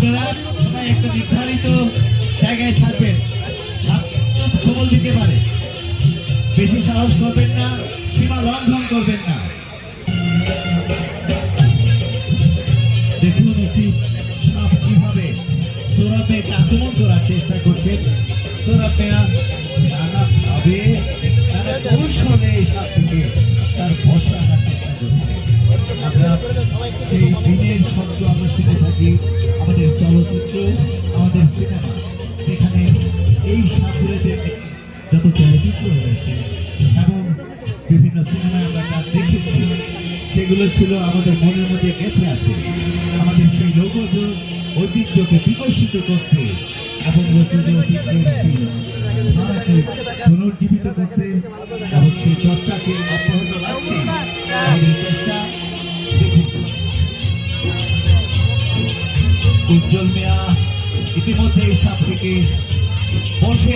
আপনারা সবাই একটা নির্ধারিত জায়গায় থাকবেন, সবল দিতে পারে, বেশি সাহস করবেন না, সীমা লঙ্ঘন করবেন না। দেখুন একটি সাপ কিভাবে সোহরাব মেয়াকে আক্রমণ করার চেষ্টা করছেন। সোহরাব মেয়া নানাভাবে নানা কৌশলে এই সাপটিকে তার বশে আনার চেষ্টা করছে। আমরা সেই দিনের শব্দ আমরা শুনে থাকি আমাদের চলচ্চিত্র, আমাদের সিনেমা, যেখানে এই সাপগুলোদের যত চলচ্চিত্র হয়েছে এবং বিভিন্ন সিনেমায় আমরা যা দেখেছি সেগুলো ছিল আমাদের মনের মধ্যে গেঁথে আছে। আমাদের সেই লোকজ ঐতিহ্যকে বিকশিত করতে এবং ঐতিহ্যের সেই ধারাকে পুনর্জীবিত করতে এবং সেই চর্চাকে অব্যাহত রাখতে আমাদের চেষ্টা। দেখুন উজ্জ্বল মিয়া ইতিমধ্যে এই সাপটিকে বসে